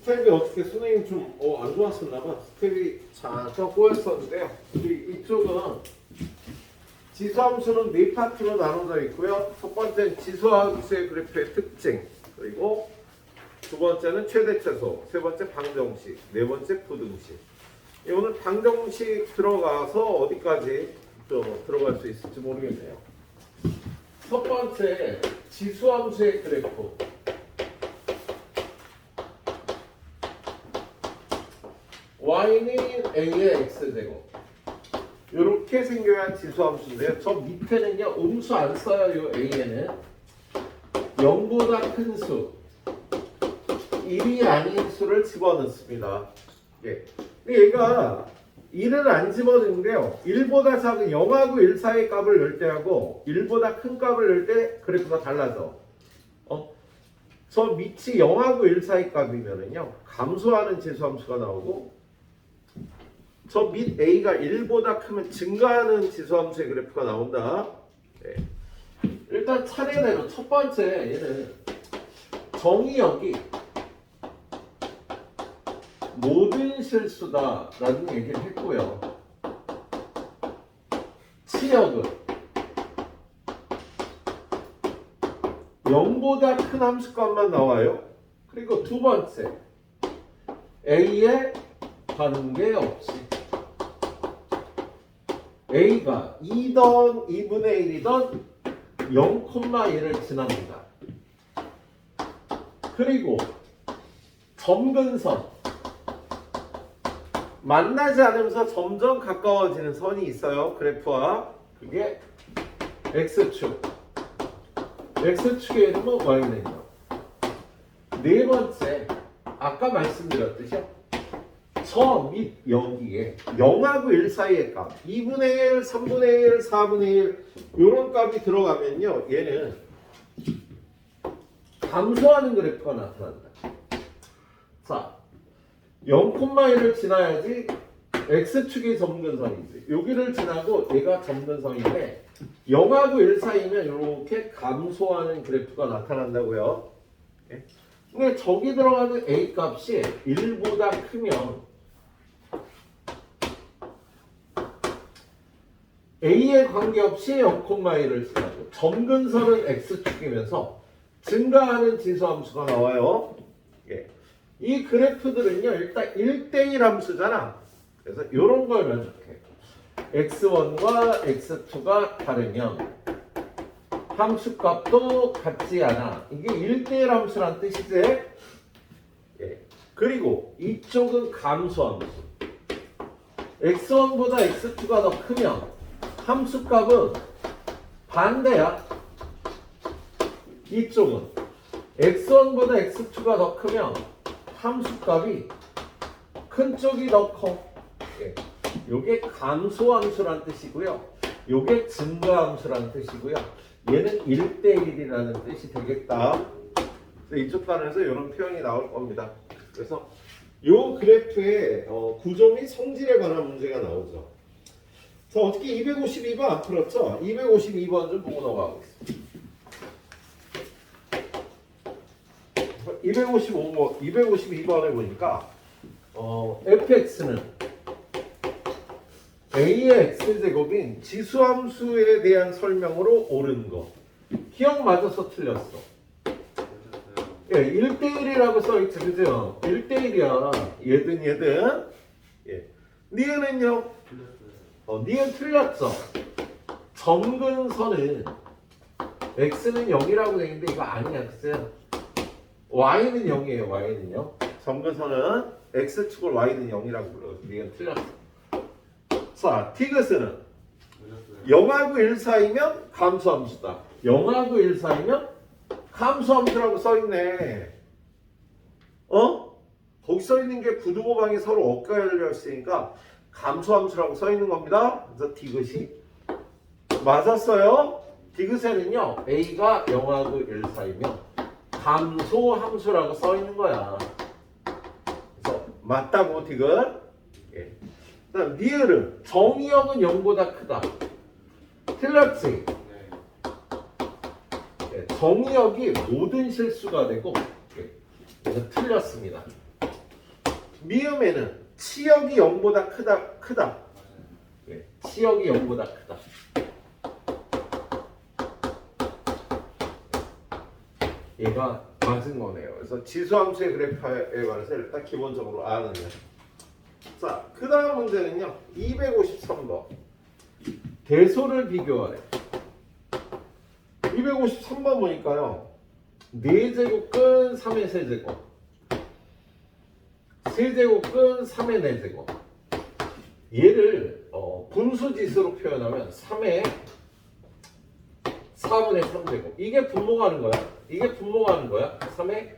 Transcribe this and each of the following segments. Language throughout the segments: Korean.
스텝이 어떻게 선생님 좀 안 좋았었나 봐. 스텝이 잠깐 꼬였었는데요. 이쪽은 지수함수는 네 파트로 나눠져 있고요. 첫 번째는 지수함수의 그래프의 특징, 그리고 두 번째는 최대 최소, 세 번째 방정식, 네 번째 부등식. 오늘 방정식 들어가서 어디까지 또 들어갈 수 있을지 모르겠네요. 첫 번째 지수함수의 그래프. y는 a의 x제곱. 이렇게 생겨야 지수함수인데요. 저 밑에는요, 음수 안 써요. 이 a에는 0보다 큰 수, 1이 아닌 수를 집어넣습니다. 예. 근데 얘가 1은 안 집어넣는데요. 1보다 작은 0하고 1 사이의 값을 넣을 때하고 1보다 큰 값을 넣을 때 그래프가 달라져. 저 밑이 0하고 1 사이 값이면은요, 감소하는 지수함수가 나오고, 저 밑 a가 1보다 크면 증가하는 지수함수의 그래프가 나온다. 네. 일단 차례대로 첫 번째 얘는 정의역이 모든 실수다 라는 얘기를 했고요. 치역은 0보다 큰 함수값만 나와요. 그리고 두 번째 a에 관계없이 a가 2던 2분의 1이던 0,1을 지납니다. 그리고 점근선, 만나지 않으면서 점점 가까워지는 선이 있어요. 그래프와. 그게 x축. x축의 이름은 y는요. 네 번째, 아까 말씀드렸듯이요. 저 밑 여기에 0하고 1 사이의 값, 2분의 1, 3분의 1, 4분의 1 이런 값이 들어가면요, 얘는 감소하는 그래프가 나타난다. 자, 0,1을 지나야지 x축이 점근선이지. 여기를 지나고 얘가 점근선인데 0하고 1 사이면 이렇게 감소하는 그래프가 나타난다고요. 근데 저기 들어가는 a 값이 1보다 크면 a에 관계없이 0,1을 지나고 점근선은 x축이면서 증가하는 지수함수가 나와요. 예. 이 그래프들은요, 일단 1대1 함수잖아. 그래서 이런 걸 면적해. x1과 x2가 다르면 함수값도 같지 않아. 이게 1대1 함수란 뜻이지. 예. 그리고 이쪽은 감소함수. x1보다 x2가 더 크면 함수값은 반대야. 이쪽은 x1보다 x2가 더 크면 함수값이 큰 쪽이 더 커. 예. 요게 감소함수란 뜻이고요. 요게 증가함수란 뜻이고요. 얘는 1대1이라는 뜻이 되겠다. 그래서 이쪽 단에서 이런 표현이 나올 겁니다. 그래서 요 그래프의 구조 및 성질에 관한 문제가 나오죠. 자, 어떻게 252번 안 풀었죠? 252번 좀 보고 넘어가겠습니다. 252번에 보니까 fx는 a의 x제곱인 지수함수에 대한 설명으로 옳은 거. 기억 맞아서 틀렸어. 예, 1대1이라고 써있지, 그죠? 1대1이야. 얘든. 예. 니은은요? 니은 틀렸죠? 점근선은 x는 0이라고 되어있는데 이거 아니야, 그죠? y는 0이에요, y는요. 점근선은 x축을 y는 0이라고 불러요. 니은 틀렸어. 자, 티그스는 0하고 1 사이면 감소함수다. 0하고 1 사이면 감소함수라고 써있네. 거기 써있는 게 부두고방이 서로 엇갈려 열렸으니까 감소함수라고 써있는 겁니다. 그래서 디귿이 맞았어요. 디귿에는요, a가 0하고 1 사이면 감소함수라고 써있는 거야. 그래서 맞다고 디귿. 예. 그다음 니을은 정의역은 0보다 크다. 틀렸지? 네, 정의역이 모든 실수가 되고, 이거 틀렸습니다. 미음에는 치역이 0보다 크다. 예, 치역이 0보다 크다. 얘가 맞은 거네요. 그래서 지수함수의 그래프에 관해서 일단 기본적으로 아는 거. 자, 그 다음 문제는요. 253번. 대소를 비교하래. 253번 보니까요. 4제곱근 3의 세제곱. 세제곱근 3의 4제곱. 얘를 분수지수로 표현하면 3의 4분의 3제곱. 이게 분모가는 거야. 이게 분모가는 거야. 3의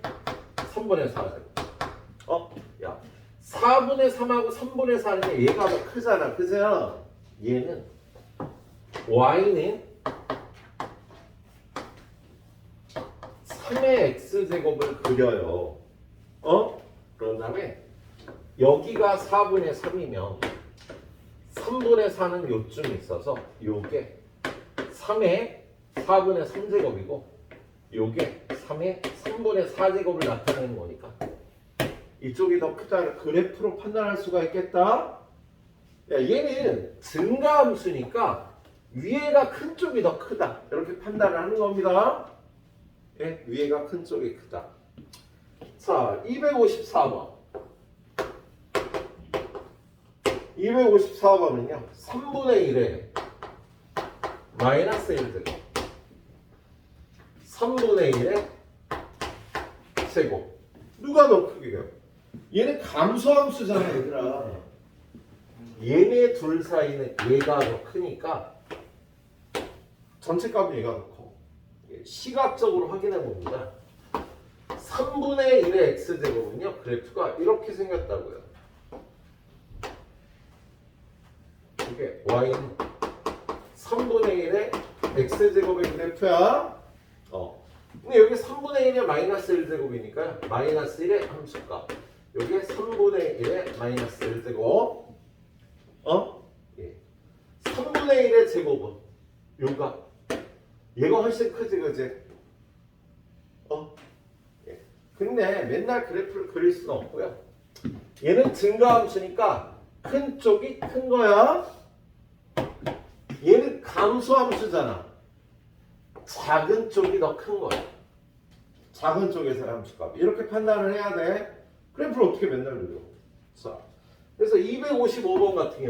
3분의 4제곱. 야, 4분의 3하고 3분의 4는 얘가 더 크잖아. 그죠? 얘는 y는 3의 x제곱을 그려요. 그런 다음에 여기가 4분의 3이면 3분의 4는 요쯤 있어서 요게 3의 4분의 3제곱이고 요게 3의 3분의 4제곱을 나타내는 거니까 이쪽이 더 크다. 그래프로 판단할 수가 있겠다. 야, 얘는 증가함수니까 위에가 큰 쪽이 더 크다. 이렇게 판단을 하는 겁니다. 예, 위에가 큰 쪽이 크다. 자, 254번. 254번은요. 3분의 1에 마이너스 1제곱. 3분의 1에 제곱. 누가 더 크게요? 얘는 감소함수잖아, 얘들아. 얘네 둘 사이는 얘가 더 크니까 전체 값은 얘가 더 커. 시각적으로 확인해 봅니다. 3분의 1의 x제곱은요. 그래프가 이렇게 생겼다고요. 이게 y는 3분의 1의 x제곱의 그래프야. 근데 여기 3분의 1의 마이너스 1제곱이니까 마이너스 1의 함수값. 여기 3분의 1의 마이너스 1제곱. 예. 3분의 1의 제곱은 요가 얘가 훨씬 크지, 그지? 예. 근데 맨날 그래프를 그릴 수는 없고요. 얘는 증가함수니까 큰 쪽이 큰 거야. 얘는 감소함수잖아. 작은 쪽이 더 큰 거야. 작은 쪽에서의 함수값. 이렇게 판단을 해야 돼. 그래프를 어떻게 맨날 그려? 자, 그래서 255번 같은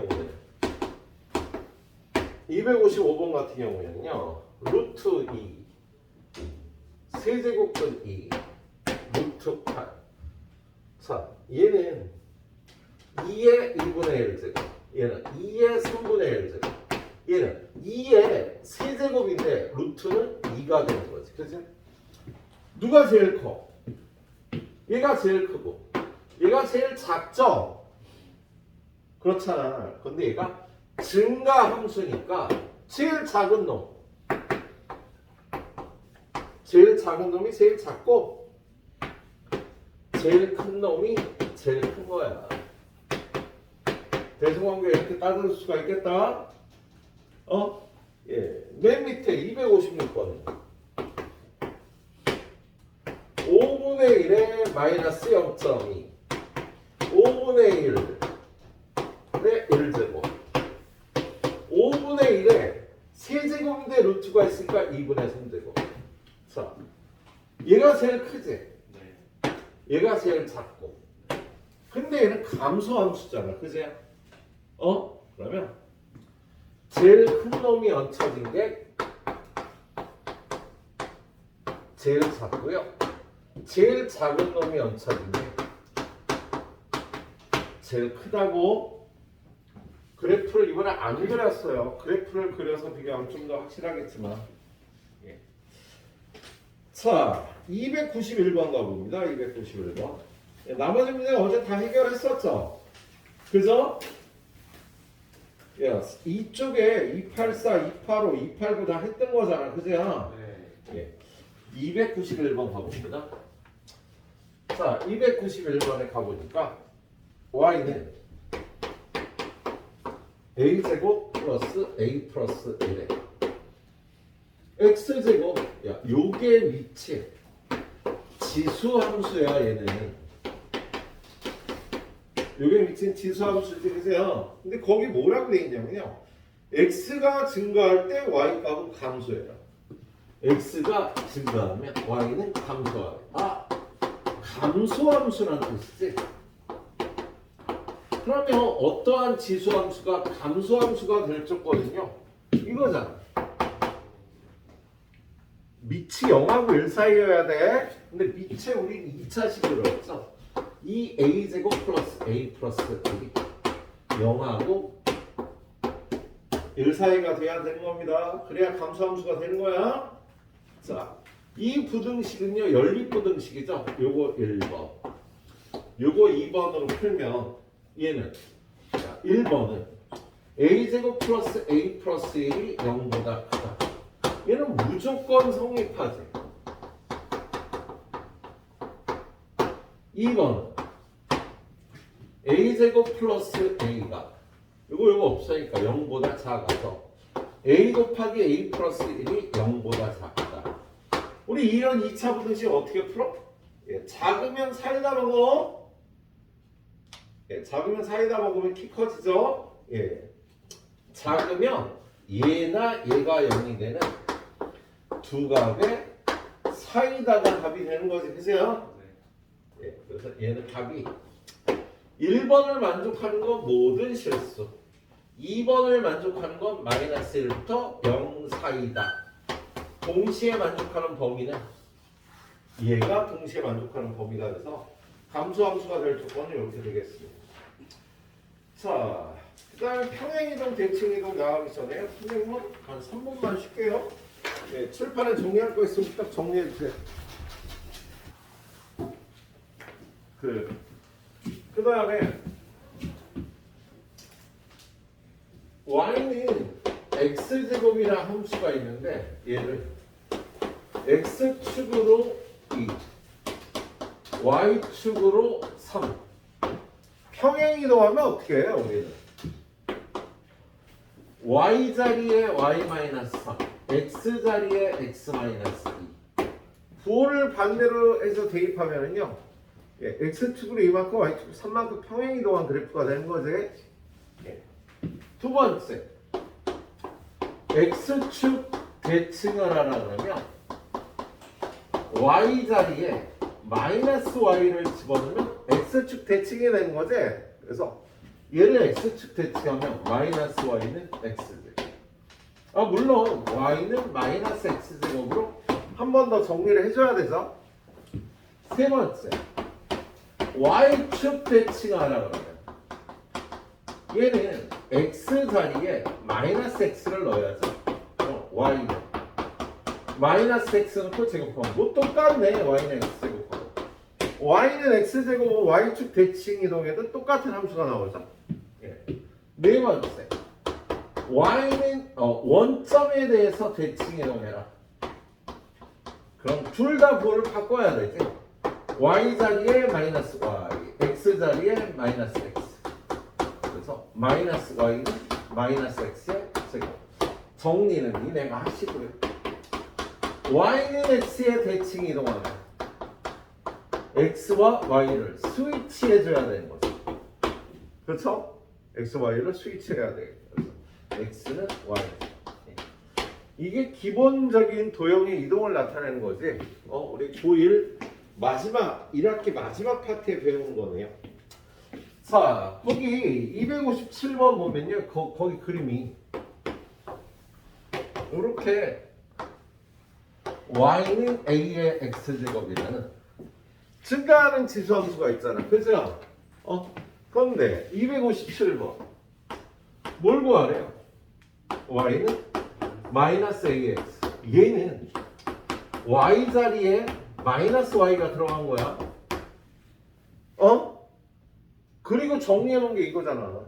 경우는요. 루트 2 세제곱근 2 루트 8. 자, 얘는 2의 2분의 1제곱. 얘는 2의 3분의 1제곱. 얘는 2의 세제곱인데 루트는 2가 되는 거지. 그치? 누가 제일 커? 얘가 제일 크고 얘가 제일 작죠? 그렇잖아. 근데 얘가 증가함수니까 제일 작은 놈이 제일 작고 제일 큰 놈이 제일 큰 거야. 대소관계 이렇게 따질 수가 있겠다. 예. 맨 밑에 256번은 5분의 1에 마이너스 0.2 5분의 1의 1제곱 5분의 1에 세제곱인데 루트가 있으니까 2분의 3제곱. 자, 얘가 제일 크지? 네. 얘가 제일 작고 근데 얘는 감소함수잖아. 그지? 그러면 제일 큰 놈이 얹혀진 게 제일 작고요. 제일 작은 놈이 얹혀진 게 제일 크다고. 그래프를 이번에 안 그렸어요. 그래프를 그려서 비교하면 좀 더 확실하겠지만. 예. 자, 291번 가봅니다. 291번. 예, 나머지 문제 어제 다 해결했었죠? 그죠? 예, 이쪽에 284, 285, 289 다 했던 거잖아. 그죠? 네. 예. 291번 가봅니다. 자, 291번에 가보니까 y는 a제곱 플러스 a 플러스 1에 x제곱. 야, 요게 위치 지수함수야. 얘는 여기에 미친 지수함수들이세요. 근데 거기 뭐라고 돼 있냐면요. x가 증가할 때 y 값은 감소해요. x가 증가하면 y는 감소하래. 아, 감소함수라는 뜻이지. 그러면 어떠한 지수함수가 감소함수가 될 조건은요. 이거잖아. 밑이 0하고 1 사이여야 돼. 근데 밑에 우린 2차식으로 했죠. 이 a제곱 플러스 a 플러스 1이 0하고 1 사이가 돼야 되는 겁니다. 그래야 감소함수가 되는 거야. 자, 이 부등식은요. 연립부등식이죠. 요거 1번. 요거 2번으로 풀면 얘는 자, 1번은 a제곱 플러스 a 플러스 1이 0보다 크다. 얘는 무조건 성립하지. 2번은 a제곱 플러스 a가 요거 없으니까 0보다 작아서 a 곱하기 a 플러스 1이 0보다 작다. 우리 이런 2차 부등식 어떻게 풀어? 예, 작으면 사이다 먹어. 예, 작으면 사이다 먹으면 키 커지죠. 예, 작으면 얘나 얘가 0이 되는 두 값의 사이다가 답이 되는 거지, 그죠? 예, 그래서 얘는 답이 1번을 만족하는 건 모든 실수, 2번을 만족하는 건 마이너스 1부터 0 사이다. 동시에 만족하는 범위는 얘가 동시에 만족하는 범위가 돼서 감소함수가 될 조건은 이렇게 되겠습니다. 자, 그 다음에 평행이동, 대칭이동 나가기 전에 선생님은 한 3분만 쉴게요. 네, 칠판에 정리할 거 있으면 딱 정리해 주세요. 그 다음에 y는 x제곱이라는 함수가 있는데 얘를 x축으로 2, y축으로 3 평행이동하면 어떻게 해요? 우리는 y자리에 y-3, x자리에 x-2 부호를 반대로 해서 대입하면은요, 예, x축으로 2만큼 y축으로 3만큼 평행이동한 그래프가 되는 거지. 예. 두 번째, x축 대칭을 하라 그러면 y자리에 마이너스 y를 집어넣으면 x축 대칭이 되는 거지. 그래서 얘를 x축 대칭하면 마이너스 y는 x제곱. 아, 물론 y는 마이너스 x제곱으로 한 번 더 정리를 해줘야 되죠. 세 번째, y축 대칭하라 그러면 얘는 x자리에 마이너스 x를 넣어야죠. 그럼 y는 마이너스 x 넣고 제곱하면 뭐 똑같네. y는 x 제곱하고 y는 x 제곱은 y축 대칭 이동에도 똑같은 함수가 나오죠. 예. 네 번째, y는 원점에 대해서 대칭 이동해라. 그럼 둘 다 부호를 바꿔야 되지. y자리에 마이너스 y, x자리에 마이너스 x. 그래서 마이너스 y는 마이너스 x의 제곱. 정리는 니네가 하시고요. y는 x에 대칭 이동하면 x와 y를 스위치해줘야 되는 거죠. 그렇죠? x, y를 스위치해야 되겠죠. x는 y. 이게 기본적인 도형의 이동을 나타내는 거지. 우리 고1 마지막 1학기 마지막 파트에 배우는 거네요. 자, 거기 257번 보면요, 거기 그림이 이렇게 y는 a의 x제곱이라는 증가하는 지수함수가 있잖아. 그죠? 그런데 257번 뭘 구하래요? y는 마이너스 ax. 얘는 y자리에 마이너스 y가 들어간 거야. 그리고 정리해 놓은 게 이거잖아.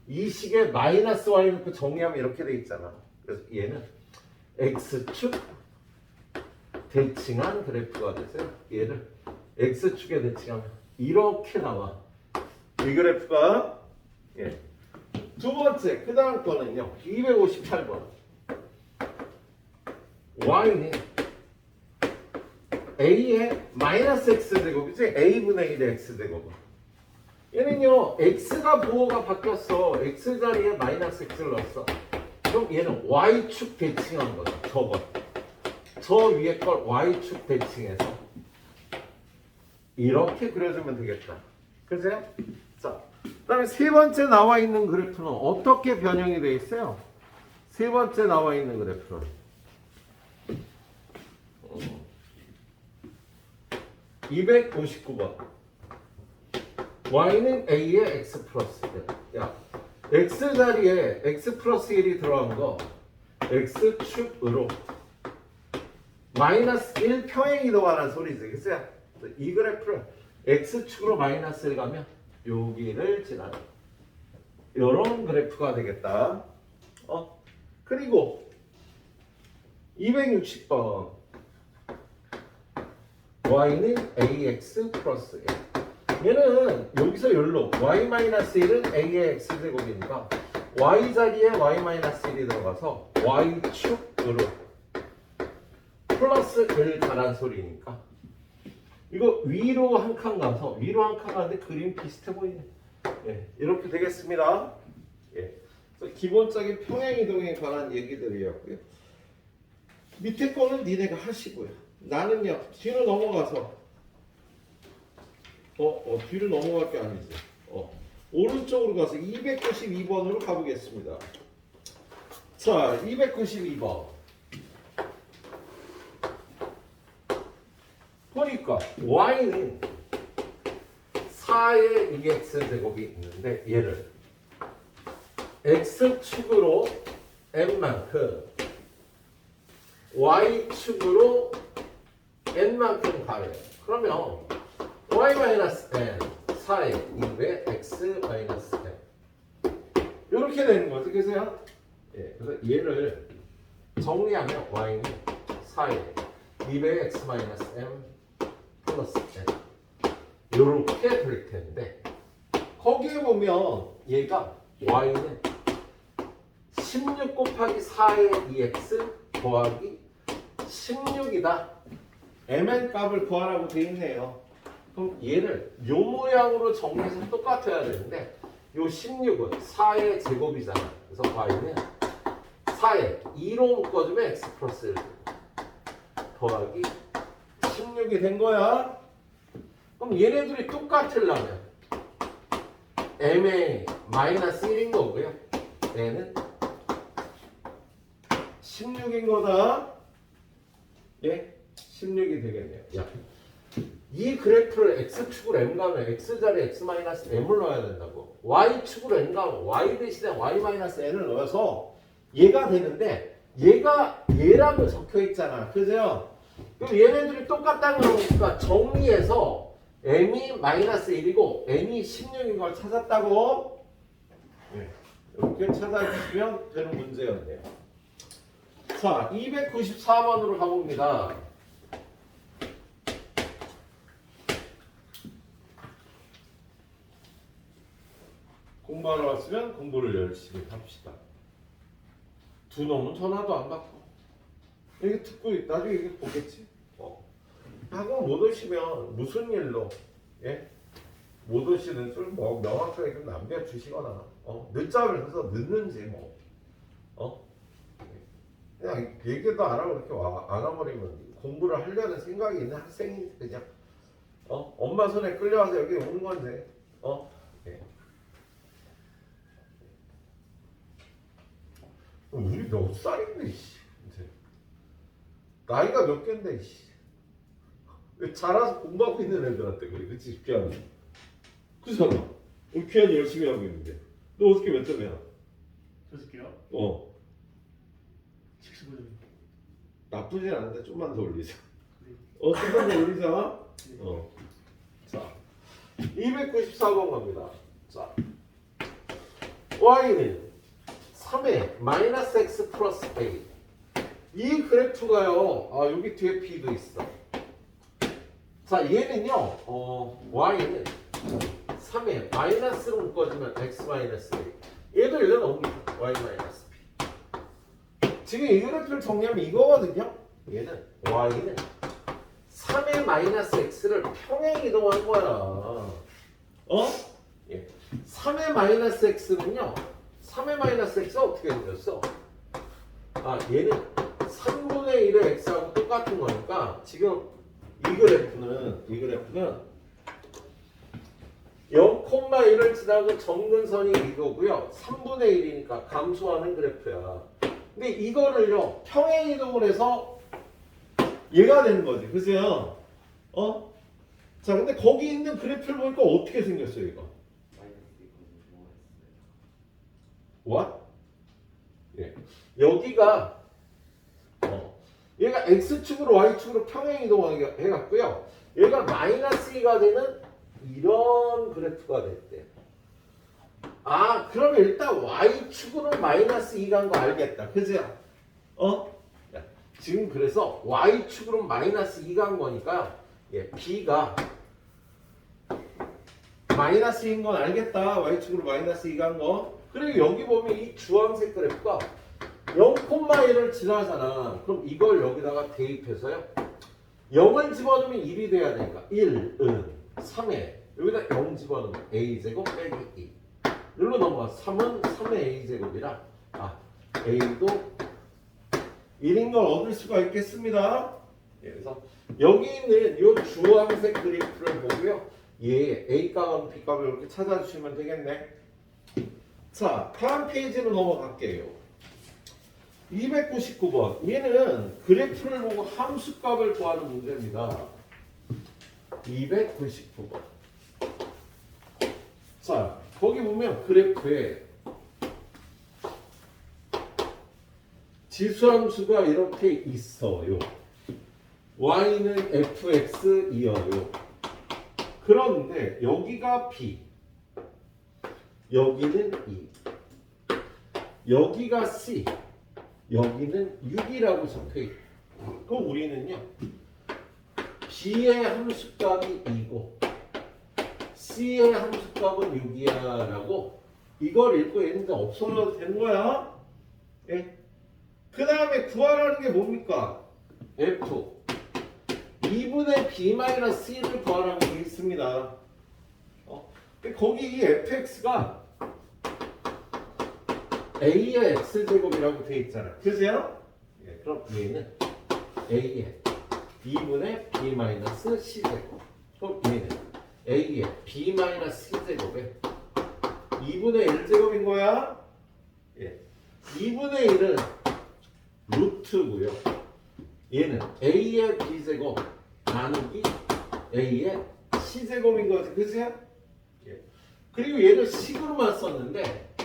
이 식에 마이너스 y 넣고 정리하면 이렇게 돼 있잖아. 그래서 얘는 x축 대칭한 그래프가 되세요. 얘를 x축에 대칭하면 이렇게 나와. 이 그래프가. 예. 두 번째, 그 다음 거는요, 258번. y는 a의 마이너스 x제곱이지, a분의 1의 x제곱. 얘는요 x가 부호가 바뀌었어. x 자리에 마이너스 x를 넣었어. 그럼 얘는 y축 대칭한 거죠. 저거. 저 위에 걸 y축 대칭해서 이렇게 그려주면 되겠다. 그죠? 자, 그다음에 세 번째 나와 있는 그래프는 어떻게 변형이 돼 있어요? 세 번째 나와 있는 그래프는 259번. y는 a의 x 플러스 1. 야, x 자리에 x 플러스 1이 들어간 거 x축으로 마이너스 1 평행 이동하는 소리지. 그래서 이 그래프를 x축으로 마이너스 1 가면 여기를 지나는 이런 그래프가 되겠다. 그리고 260번 y는 ax 플러스 1. 얘는 여기서 열로 y-1은 a의 x제곱이니까 y 자리에 y-1이 들어가서 y축으로 플러스 1 가란 소리니까 이거 위로 한 칸 가서 위로 한 칸 가는데 그림 비슷해 보이네. 예, 이렇게 되겠습니다. 예, 그래서 기본적인 평행이동에 관한 얘기들이었고요. 밑에 거는 니네가 하시고요. 나는요 뒤로 넘어가서 뒤로 넘어갈 게 아니지. 오른쪽으로 가서 292번으로 가보겠습니다. 자, 292번. 보니까 y는 4의 2x 제곱이 있는데 얘를 x축으로 n만큼 y축으로 n만큼 가요. 그러면 y-n 4의 2배 x-n 이렇게 되는 거죠. 그래서 그래서 얘를 정리하면 y는 4의 2배 x-m 플러스 n 이렇게 될 텐데 거기에 보면 얘가 y는 16 곱하기 4의 2x 더하기 16이다. mn 값을 구하라고 되어 있네요. 그럼 얘를 요 모양으로 정리해서 똑같아야 되는데 요 16은 4의 제곱이잖아. 그래서 y는 4에 2로 묶어주면 x 플러스 1 더하기 16이 된 거야. 그럼 얘네들이 똑같으려면 m의 마이너스 1인 거고요. 얘는 16인 거다. 예? 16이 되겠네요. 야, 이 그래프를 x축으로 m 가면 x자리에 x-m을 넣어야 된다고. y축으로 n 가면 y 대신에 y-n을 넣어서 얘가 되는데 얘가 얘라고 적혀 있잖아. 그죠? 그럼 얘네들이 똑같다는 거니까 정리해서 m이 마이너스 1이고 n이 16인 걸 찾았다고. 이렇게 찾아주시면 되는 문제였네요. 자, 294번으로 가봅니다. 공부하러 왔으면 공부를 열심히 합시다. 두 놈은 전화도 안 받고 이게 듣고 나중에 이게 보겠지. 학원 못 오시면 무슨 일로 못 오시는 줄 뭐 명확하게 좀 남겨주시거나 늦잠을 자서 늦는지 그냥 얘기도 안 하고 이렇게 안 와버리면 공부를 하려는 생각이 있는 학생이 그냥 엄마 손에 끌려와서 여기 오는 건데 우리 몇 살인데 이제 나이가 몇 갠데 왜 자라서 공부하고 있는 애들한테 그래. 그치 귀한이 그잖아. 우리 귀한이 열심히 하고 있는데 너 어떻게 몇 점이야? 저 새끼요? 79점. 나쁘진 않은데 좀만 더 올리자. 좀만 더 올리자. 자, 294번 갑니다. 자, y는 3의 마이너스 x 플러스 a. 이 그래프가요. 여기 뒤에 b도 있어. 자, 얘는요. y는 3의 마이너스로 묶어주면 x 마이너스 a. 얘도 일로 넘깁니다. y 마이너스 b. 지금 이 그래프를 정리하면 이거거든요. 얘는 y는 3의 마이너스 x를 평행 이동한 거야. 3의 마이너스 x는요. 3의 마이너스 x가 어떻게 생겼어? 아, 얘는 3분의 1의 x하고 똑같은 거니까 지금 이 그래프는 0,1을 지나고 점근선이 이거고요. 3분의 1이니까 감소하는 그래프야. 근데 이거를요. 평행 이동을 해서 얘가 되는 거지. 그죠? 자, 근데 거기 있는 그래프를 보니까 어떻게 생겼어요, 이거? What? 예. 여기가 얘가 x축으로 y축으로 평행 이동하게 해갖고요. 얘가 마이너스 2가 되는 이런 그래프가 됐대. 아, 그러면 일단 y축으로 마이너스 2 간 거 알겠다. 그죠? 야, 지금 그래서 y축으로 마이너스 2 간 거니까 b가 마이너스 2인 건 알겠다. y축으로 마이너스 2 간 거. 그리고 여기 보면 이 주황색 그래프가 0,1을 지나잖아. 그럼 이걸 여기다가 대입해서요. 0을 집어넣으면 1이 돼야 되니까 1은 3에 여기다 0 집어넣으면 a제곱 빼기 2. 여기로 넘어가. 3은 3의 a제곱이라 a도 1인 걸 얻을 수가 있겠습니다. 그래서 여기 있는 이 주황색 그래프를 보고요. 얘 a값과 b값을 이렇게 찾아주시면 되겠네. 자, 다음 페이지로 넘어갈게요. 299번. 얘는 그래프를 보고 함수값을 구하는 문제입니다. 299번. 자, 거기 보면 그래프에 지수함수가 이렇게 있어요. y는 fx이어요. 그런데 여기가 b, 여기는 2, 여기가 c, 여기는 6이라고 적혀있고, 그럼 우리는요 b의 함수값이 2고 c의 함수값은 6이야 라고 이걸 읽고 있는데 없어져도 되는 거야. 예? 그 다음에 구하라는 게 뭡니까? f 2분의 b-c를 구하라고 되어 있습니다. 근데 거기 이 fx가 a의 x제곱이라고 되어 있잖아. 그죠? 예, 그럼 얘는 a의 2분의 b-c제곱. 그럼 얘는 a의 b-c제곱에 2분의 1제곱인 거야. 예. 2분의 1은 루트고요. 얘는 a의 b제곱 나누기 a의 c제곱인 거지. 그죠? 예. 그리고 얘를 식으로만 썼는데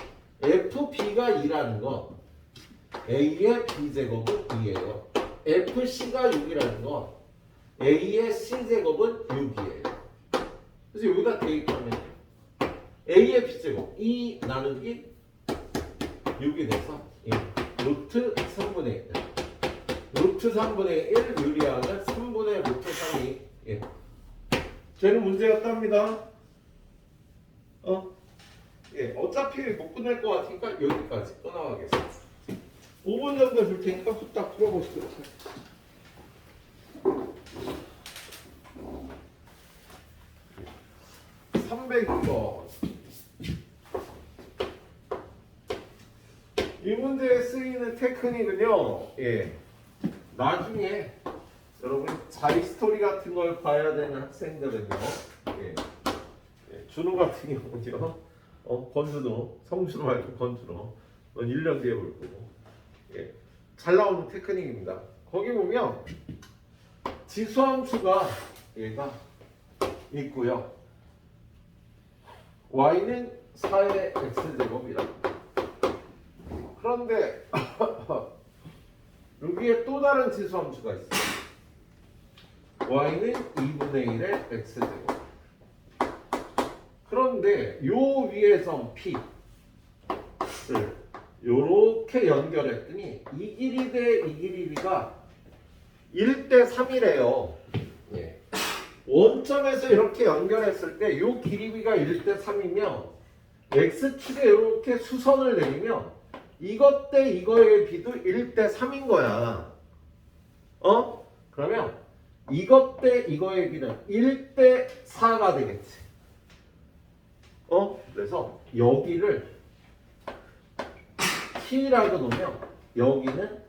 fb가 2라는 건 a의 b제곱은 2예요. fc가 6이라는 건 a의 c제곱은 6이에요. 그래서 여기다 대입하면 a의 b제곱 2 나누기 6이 돼서 루트 3분의 1 루트 3분의 1 유리하는 3분의 루트 3이 쟤는 문제였답니다. 예, 어차피 못 끝낼 것 같으니까 여기까지 끊어가겠습니다. 5분 정도 줄 테니까 후딱 풀어보시도록 하겠습니다. 이 문제에 쓰이는 테크닉은요, 나중에 여러분 자기 스토리 같은 걸 봐야 되는 학생들은요, 준호 같은 경우는요, 권준호, 성준호 말고 권준호, 1년 뒤에 볼 거고, 잘 나오는 테크닉입니다. 거기 보면 지수함수가 얘가 있고요. y는 4의 x제곱이라. 그런데 여기에 또 다른 지수함수가 있어요. y는 2분의 1의 x제곱. 그런데 요 위에선 p를 요렇게 연결했더니 이 길이 대 이 길이가 1대 3이래요. 원점에서 이렇게 연결했을 때 요 길이가 1대 3이면 x축에 이렇게 수선을 내리면 이것 대 이거의 비도 1대 3인 거야. 그러면 이것 대 이거의 비는 1대 4가 되겠지. 그래서 그래서 여기를 t라고 놓으면 여기는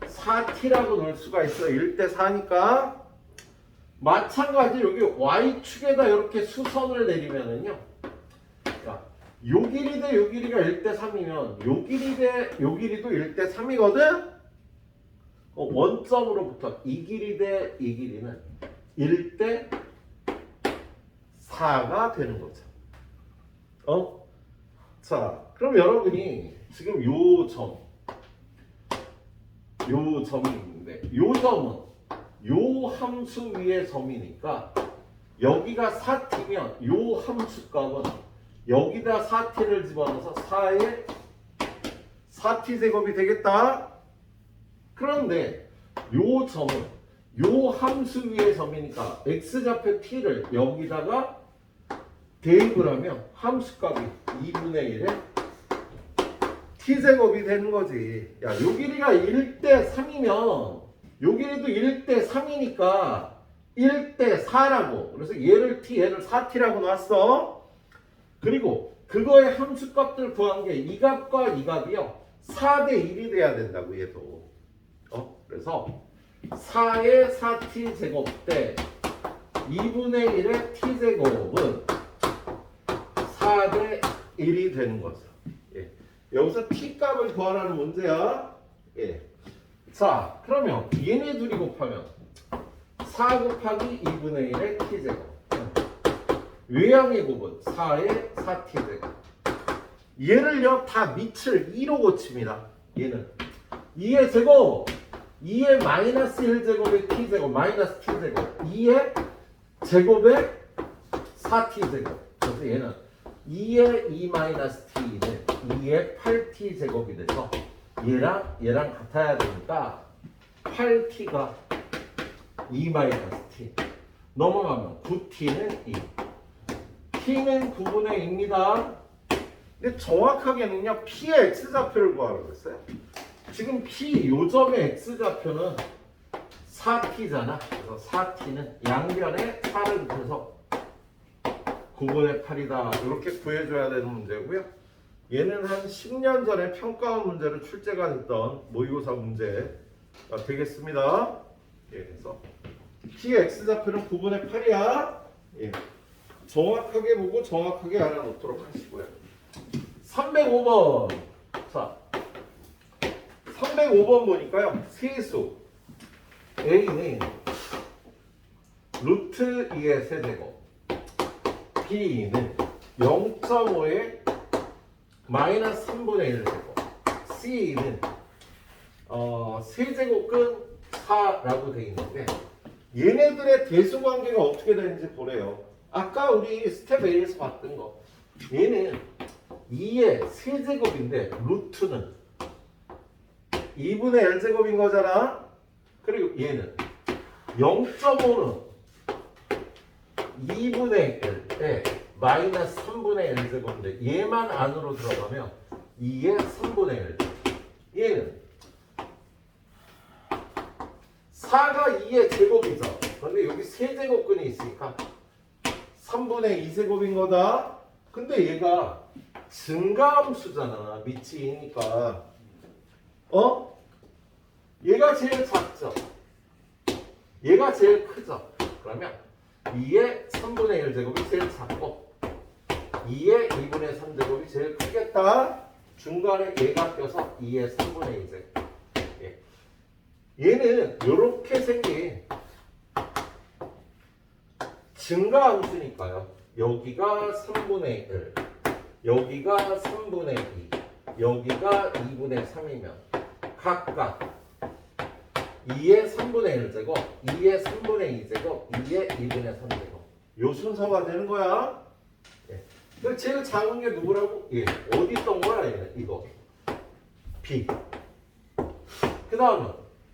4t라고 놓을 수가 있어. 1대 4니까 마찬가지 여기 y축에다 이렇게 수선을 내리면은요. 자, 요 길이 대 요 길이가 1대 3이면 요 길이 대 요 길이도 1대 3이거든. 원점으로부터 이 길이 대 이 길이는 1대 4가 되는 거죠. 자, 그럼 여러분이 지금 요 점이 있는데 요 점은 요 함수 위의 점이니까 여기가 4t면 요 함수 값은 여기다 4t를 집어넣어서 4의 4t 제곱이 되겠다. 그런데 요 점은 요 함수 위의 점이니까 x좌표 t를 여기다가 대입을 하면 함수 값이 2분의 1에 t제곱이 되는 거지. 야, 요 길이가 1대 3이면 요 길이도 1대 3이니까 1대 4라고. 그래서 얘를 t, 얘를 4t라고 놨어. 그리고 그거의 함수 값들 구한 게 이 값과 이 값이요. 4대 1이 돼야 된다고 얘도. 그래서 4의 4t 제곱 대 2분의 1의 t 제곱은 4대 1이 되는 거죠. 예. 여기서 t 값을 구하라는 문제야. 예. 자, 그러면 얘네 둘이 곱하면 4 곱하기 2분의 1의 t 제곱. 외양의 곱은 4의 4t 제곱. 얘를요 다 밑을 2로 고칩니다. 얘는 2의 제곱, 2의 마이너스 1제곱의 t제곱, 마이너스 t제곱, 2의 제곱의 4t 제곱. 그래서 얘는 2의 2 마이너스 t는 2의 8t 제곱이 돼서 얘랑 같아야 되니까 8t가 2 마이너스 t 넘어가면 9t는 2, t는 9분의 2입니다. 근데 정확하게는요 p의 x좌표를 구하라고 했어요. 지금 p 요점의 x좌표는 4t잖아. 그래서 4t는 양변에 4를 곱해서 9분의 8이다. 이렇게 구해줘야 되는 문제고요. 얘는 한 10년 전에 평가원 문제로 출제가 됐던 모의고사 문제가 되겠습니다. 예, 그래서 p의 x좌표는 9분의 8이야. 예. 정확하게 보고 정확하게 알아놓도록 하시고요. 305번. 자, 305번 보니까요. 세수 A는 루트 2의 세제곱, B는 0.5의 마이너스 3분의 1제곱, C는 세제곱근 4라고 되어 있는데 얘네들의 대수관계가 어떻게 되는지 보래요. 아까 우리 스텝 A에서 봤던 거. 얘는 2의 세제곱인데 루트는 2분의 1제곱인 거잖아. 그리고 얘는 0.5는 2분의 1에 마이너스 3분의 1제곱인데 얘만 안으로 들어가면 2의 3분의 1. 얘는 4가 2의 제곱이죠. 그런데 여기 세제곱근이 있으니까 3분의 2제곱인 거다. 근데 얘가 증가함수잖아. 밑이 2니까. 얘가 제일 작죠. 얘가 제일 크죠. 그러면 2의 3분의 1제곱이 제일 작고 2의 2분의 3제곱이 제일 크겠다. 중간에 얘가 껴서 2의 3분의 2제곱. 예. 얘는 이렇게 생긴 증가함수니까요. 여기가 3분의 1, 여기가 3분의 2, 여기가 2분의 3이면 각각 2의 3분의 1제곱, 2의 3분의 2제곱, 2의 2분의 3제곱. 요 순서가 되는 거야. 예. 그 제일 작은 게 누구라고? 예. 어디 있던 거야? 얘는 이거. B. 그 다음은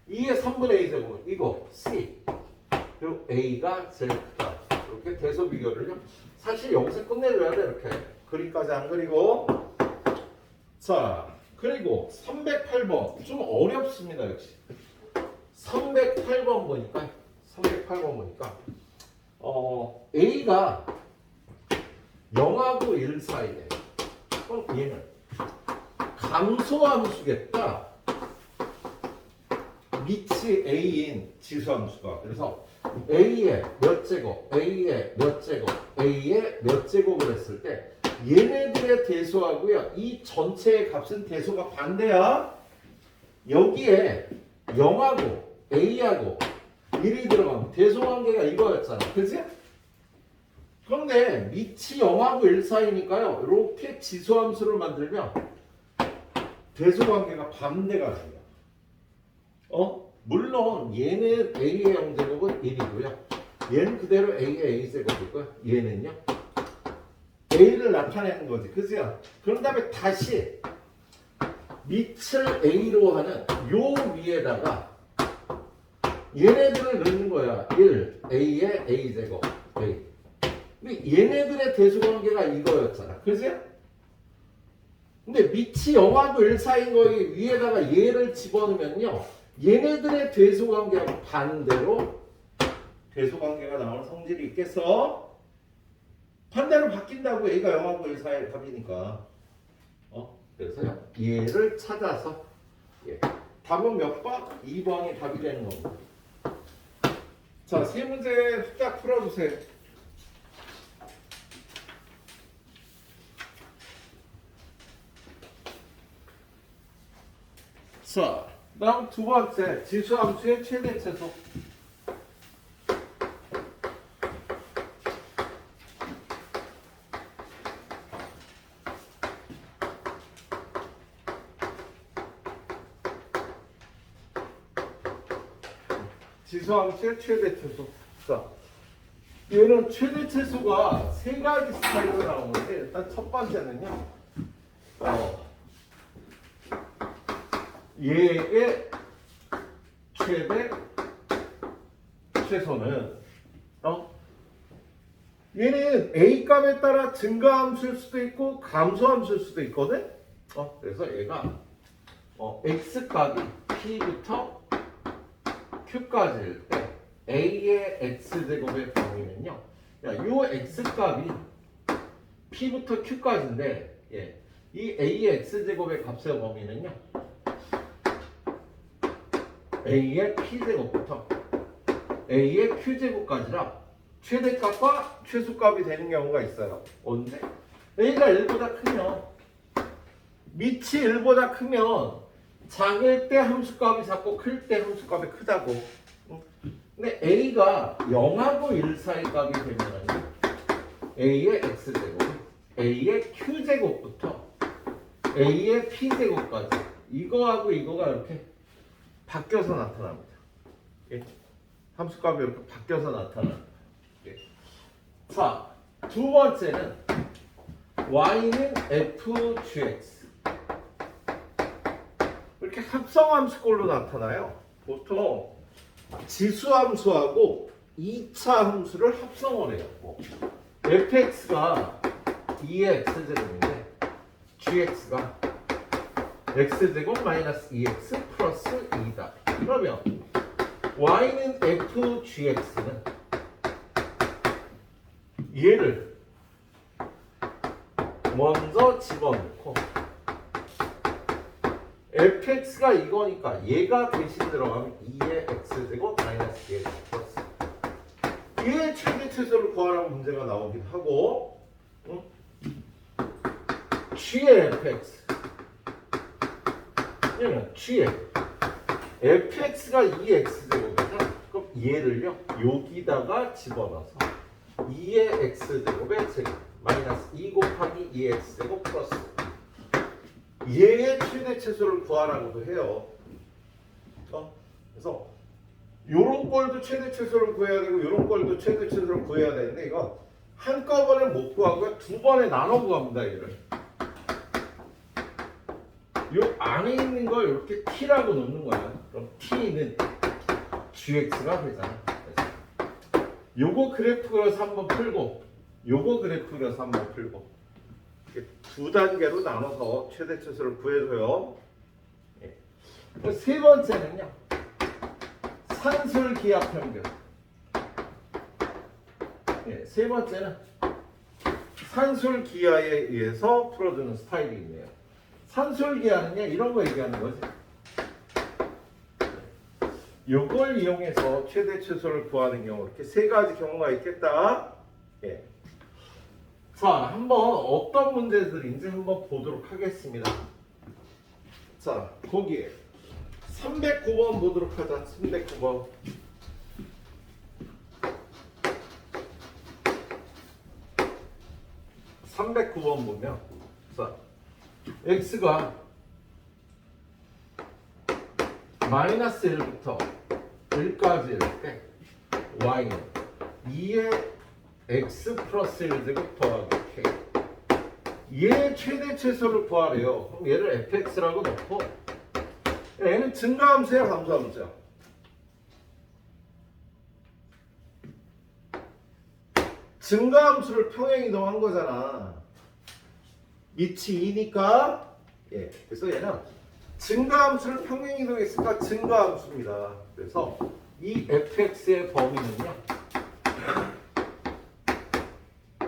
2의 3분의 2제곱은 이거 C. 그리고 A가 제일 크다. 이렇게 대소 비교를요. 사실 여기서 끝내줘야 돼. 이렇게. 그림까지 안 그리고. 자, 그리고 308번. 좀 어렵습니다. 역시. 308번 보니까 A가 0하고 0하고 1 사이에. 그럼 얘는 감소함수겠다. 밑이 a인 지수함수가. 그래서 a의 몇 제곱, a의 몇 제곱, a의 몇 제곱을 했을 때 얘네들의 대소하고요. 이 전체의 값은 대소가 반대야. 여기에 0하고 a하고 1이 들어가면 대소관계가 이거였잖아. 그치? 그런데 밑이 0하고 1 사이니까요. 이렇게 지수함수를 만들면 대소관계가 반대가 돼요. 물론 얘는 a의 0제곱은 1이고요. 얘는 그대로 a의 a제곱이고요. 얘는요. a를 나타내는 거지. 그죠? 그런 다음에 다시 밑을 a로 하는 요 위에다가 얘네들을 넣는 거야. 1, a의 a제곱, a. 근데 얘네들의 대수관계가 이거였잖아. 그지? 근데 밑이 0하고 1 사이인 거에 위에다가 얘를 집어넣으면요. 얘네들의 대수관계하고 반대로 대수관계가 나오는 성질이 있겠어? 반대로 바뀐다고. 얘가 0하고 1 사이의 답이니까. 그래서요. 얘를 찾아서 답은 몇 번? 2번이 답이 되는 겁니다. 자, 세 문제 딱 풀어주세요. 자, 다음 두 번째 지수함수의 최대 최소. 지수함수의 최대 최소. 자, 얘는 최대 최소가 세 가지 스타일로 나오는데 일단 첫 번째는요. 얘의 최대 최소는 얘는 a 값에 따라 증가함수일 수도 있고 감소함수일 수도 있거든. 그래서 얘가 x 값이 p부터 q까지일 때 a의 x제곱의 범위는요. 요 x 값이 p부터 q까지인데 이 a의 x제곱의 값의 범위는요. a의 p제곱부터 a의 q제곱까지라 최대값과 최소값이 되는 경우가 있어요. 언제? a가 1보다 크면 밑이 1보다 크면 작을 때 함수값이 작고 클 때 함수값이 크다고. 근데 a가 0하고 1 사이 값이 되면 a의 x제곱, a의 q제곱부터 a의 p제곱까지 이거하고 이거가 이렇게 바뀌어서 나타납니다. 함수값이 이렇게 바뀌어서 나타납니다. 자, 두 번째는 y는 fgx. 이렇게 합성함수꼴로 나타나요. 보통 지수함수하고 2차 함수를 합성을 해요. fx가 2의 x제곱인데 gx가 x제곱 마이너스 2x 플러스 2다. 그러면 y는 fgx는 얘를 먼저 집어넣고 fx가 이거니까 얘가 대신 들어가면 2의 x제곱 마이너스 2x 플러스 얘의 최대 최소를 구하라고 문제가 나오긴 하고 g의 fx 그러면 g의 fx가 2x제곱이잖아. 그럼 얘를요 여기다가 집어넣어서 2의 x제곱의 제곱 마이너스 2 곱하기 2x제곱 플러스 얘의 최대 최소를 구하라고도 해요. 그래서 요런 꼴도 최대 최소를 구해야 되고 요런 꼴도 최대 최소를 구해야 되는데 이거 한꺼번에 못 구하고요. 두 번에 나눠 구합니다. 얘를 요 안에 있는 걸 이렇게 t라고 놓는 거야. 그럼 t는 gx가 되잖아. 요거 그래프 그려서 한번 풀고 요거 그래프 그려서 한번 풀고 이렇게 두 단계로 나눠서 최대 최소를 구해줘요. 세 번째는요. 산술 기하 평균. 세 번째는 산술기하에 의해서 풀어주는 스타일이 있네요. 산술기하는요, 이런 거 얘기하는 거지. 이걸 이용해서 최대 최소를 구하는 경우 이렇게 세 가지 경우가 있겠다. 예. 자, 한번 어떤 문제들인지 한번 보도록 하겠습니다. 자, 거기에 309번 보도록 하자. 309번. 309번 보면, 자, x가 마이너스 1부터 1까지일 때 y는 2의 x 플러스 1제곱 더하기 k. 얘의 최대 최소를 구하래요. 그럼 얘를 fx라고 넣고, 얘는 증가함수야, 감소함수야? 증가함수를 평행 이동한 거잖아. 밑이 2니까, 예, 그래서 얘는 증가함수를 평행 이동했으니까 증가함수입니다. 그래서 이 fx의 범위는요,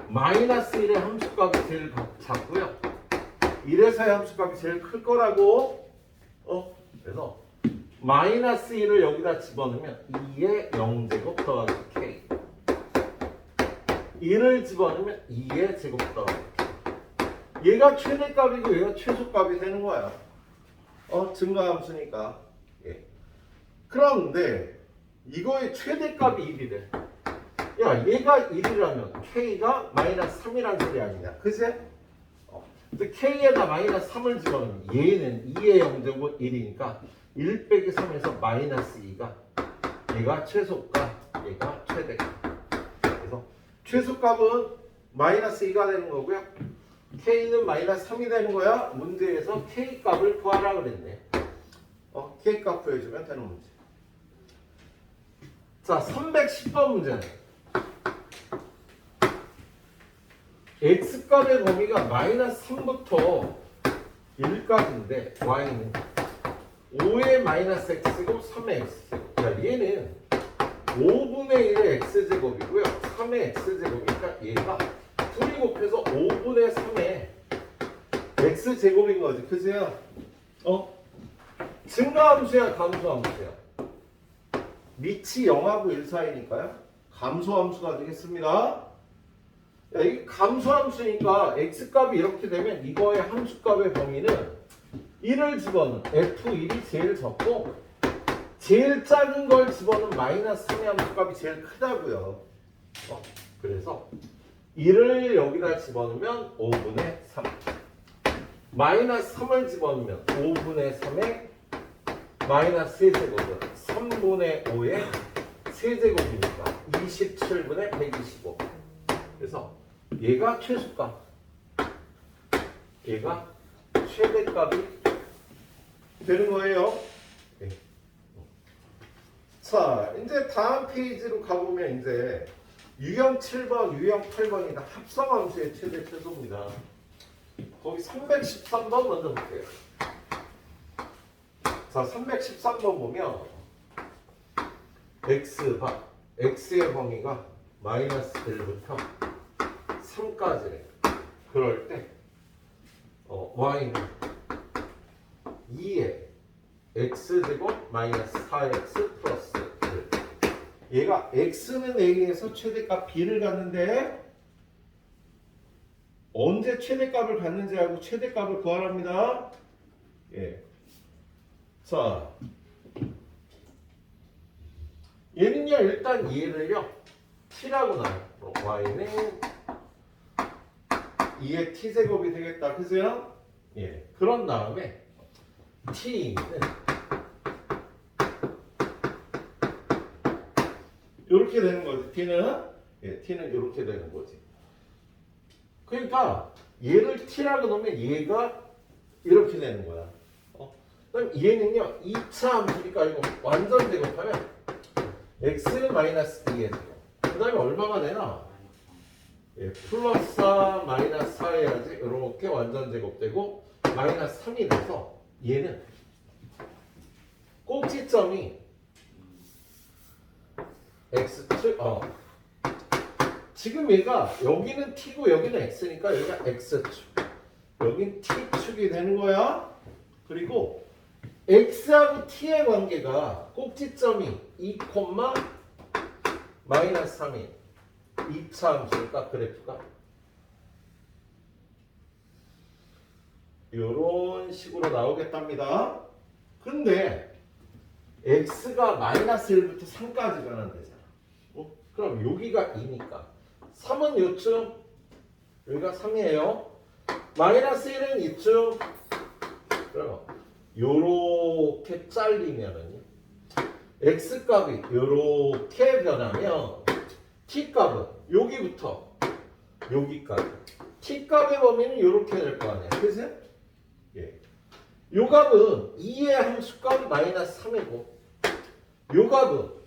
마이너스 1의 함수값이 제일 작고요, 1에서의 함수값이 제일 클 거라고. 그래서 마이너스 1을 여기다 집어넣으면 2의 0제곱 더하기 k, 1을 집어넣으면 2의 제곱 더하기 k. 얘가 최대값이고 얘가 최소값이 되는 거야. 증가함수니까. 예. 그런데 이거의 최대값이 1이래. 야, 얘가 1이라면 k가 마이너스 3이라는 소리 아니냐, 그지? 근데 k에다 마이너스 3을 집어넣으면 얘는 2의 0제곱 1이니까 1 빼기 3에서 마이너스 2가 얘가 최소값, 얘가 최대값. 그래서 최소값은 마이너스 2가 되는 거고요, k는 마이너스 3이 되는 거야. 문제에서 k값을 구하라 그랬네. k값 구해주면 되는 문제. 자, 310번 문제는 x값의 범위가 마이너스 3부터 1까지인데 y는 5의 마이너스 x제곱 3의 x제곱. 자, 얘는 5분의 1의 x제곱이고요, 3의 x제곱이니까 얘가 둘이 곱해서 5분의 3의 x제곱인 거지, 그지요? 증가함수야, 감소함수야? 밑이 0하고 1 사이니까요, 감소함수가 되겠습니다. 야, 이게 감소함수니까 x값이 이렇게 되면 이거의 함수값의 범위는 1을 집어넣은 f1이 제일 적고, 제일 작은 걸 집어넣은 마이너스 3의 함수값이 제일 크다고요. 그래서 1을 여기다 집어넣으면 5분의 3, 마이너스 3을 집어넣으면 5분의 3의 마이너스 세제곱은 3분의 5의 세제곱이니까 27분의 125. 그래서 얘가 최소값, 얘가 최대값이 되는 거예요. 네. 자, 이제 다음 페이지로 가보면 이제 유형 7번, 유형 8번이 다 합성함수의 최대 최소입니다. 거기 313번 먼저 볼게요. 자, 313번 보면 x의 범위가 마이너스 1부터 3까지래. 그럴 때 y는 2의 x제곱 마이너스 4x 플러스 1. 얘가 x는 a에서 최대값 b를 갖는데 언제 최대값을 갖는지 알고 최대값을 구하랍니다. 예. 자, 얘는요, 일단 얘를요 t라고 나요. y는 2의 t제곱이 되겠다, 그죠? 예. 그런 다음에 t는 이렇게 되는 거지. t는 이렇게 되는 거지. 그러니까 얘를 t라고 놓으면 얘가 이렇게 되는 거야. 그럼 얘는요 2차 함수니까 이거 완전 제곱하면 x-2의 제곱. 그 다음에 얼마가 되나? 예, 플러스 4 마이너스 4 해야지. 이렇게 완전 제곱되고 마이너스 3이 돼서 얘는 꼭지점이 x7 지금 얘가 여기는 t고 여기는 x니까 여기가 x축, 여긴 t축이 되는 거야. 그리고 x하고 t의 관계가 꼭지점이 2, 마이너스 3이 2차 함수니까 그래프가 이런 식으로 나오겠답니다. 근데 x가 마이너스 1부터 3까지 변환되잖아. 그럼 여기가 2니까 3은 요쯤, 여기가 3이에요. 마이너스 1은 이쯤. 그럼 요렇게 잘리면은요, x값이 요렇게 변하면 t값은 여기부터 여기까지, t값의 범위는 요렇게 될 거 아니야. 그치? 예. 요 값은 2의 함수값 마이너스 3이고, 요 값은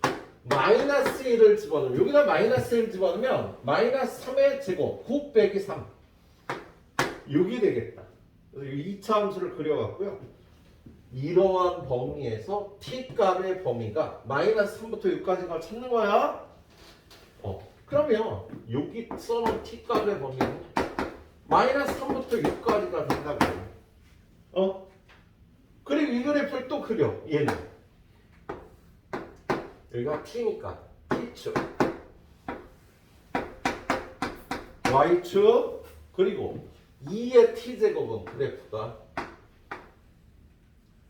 마이너스 1을 집어넣으면, 여기다 마이너스 1 집어넣으면 마이너스 3의 제곱 9 빼기 3, 6이 되겠다. 그래서 2차 함수를 그려갖고요, 이러한 범위에서 t값의 범위가 마이너스 3부터 6까지가 찾는 거야. 그러면 여기 써놓은 t값의 범위는 마이너스 3부터 6까지가 된다고. 그리고 이 그래프를 또 그려. 얘는 여기가 t니까 t축, y축, 그리고 2의 t제곱은 그래프가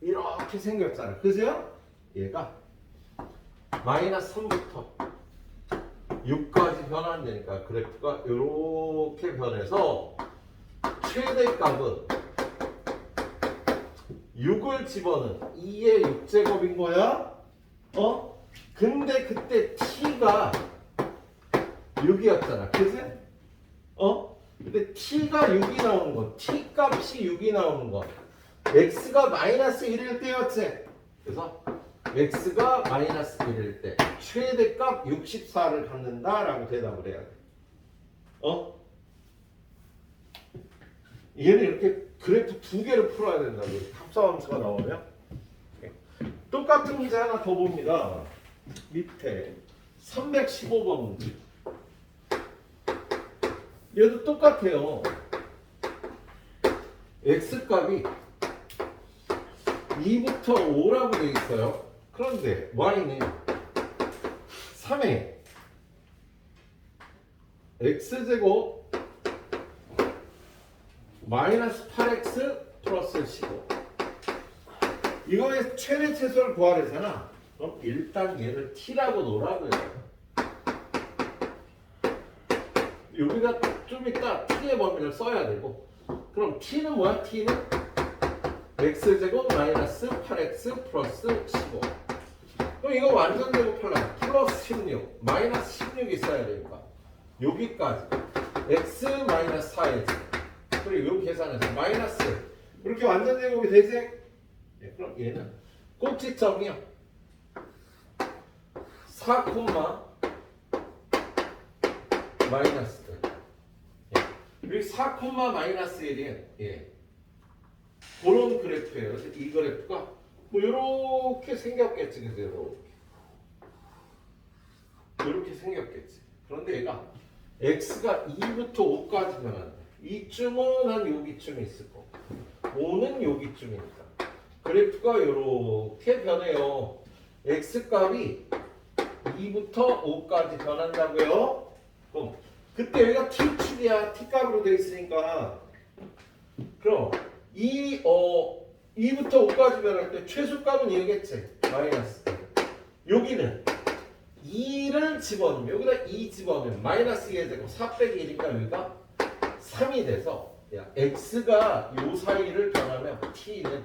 이렇게 생겼잖아. 그죠? 얘가 마이너스 3부터 6까지 변환되니까 그래프가 이렇게 변해서 최대값은 6을 집어넣은 2의 6제곱인 거야. 근데 그때 t가 6이었잖아. 그치? 근데 t가 6이 나오는 거, t값이 6이 나오는 거, x가 마이너스 1일 때였지. 그래서 x가 마이너스 1일 때 최대값 64를 갖는다라고 대답을 해야 돼. 얘는 이렇게 그래프 두 개를 풀어야 된다고. 합성함수가 나오면. 똑같은 문제 하나 더 봅니다. 밑에 315번 문제. 얘도 똑같아요. x값이 2부터 5라고 되어 있어요. 그런데 y는 3에 x제곱 마이너스 8x 플러스 15. 이거의 최대 최소를 구하래잖아. 그럼 일단 얘를 t라고 놓으라고요. 여기가 좀 이따 t의 범위를 써야 되고, 그럼 t는 뭐야? t는 x제곱 마이너스 8x 플러스 15. 그럼 이거 완전 제곱하려면 플러스 16 마이너스 16 있어야 되니까 여기까지 x 마이너스 4의 제곱, 그리고 요 계산해서 마이너스, 이렇게 완전 제곱이 되지? 그럼 얘는 꼭지점이요 4, 마이너스 1. 여기 4, 마이너스 1이에요. 그런 그래프예요. 그래서 이 그래프가 뭐 이렇게 생겼겠지. 그죠? 이렇게 생겼겠지. 그런데 얘가 x가 2부터 5까지 변한다. 이쯤은 한 여기쯤 있을 거고 5는 여기쯤이니까 그래프가 이렇게 변해요. x값이 2부터 5까지 변한다고요. 그럼 그때 여기가 t축이야. t값으로 되어 있으니까, 그럼 2부터 5까지 변할 때 최소값은 이거겠지. 마이너스. 여기는 2를 집어넣으면, 여기다 2 집어넣으면 마이너스 2의 제곱 4 빼기 1이니까 여기가 3이 돼서, x가 요 사이를 변하면 t는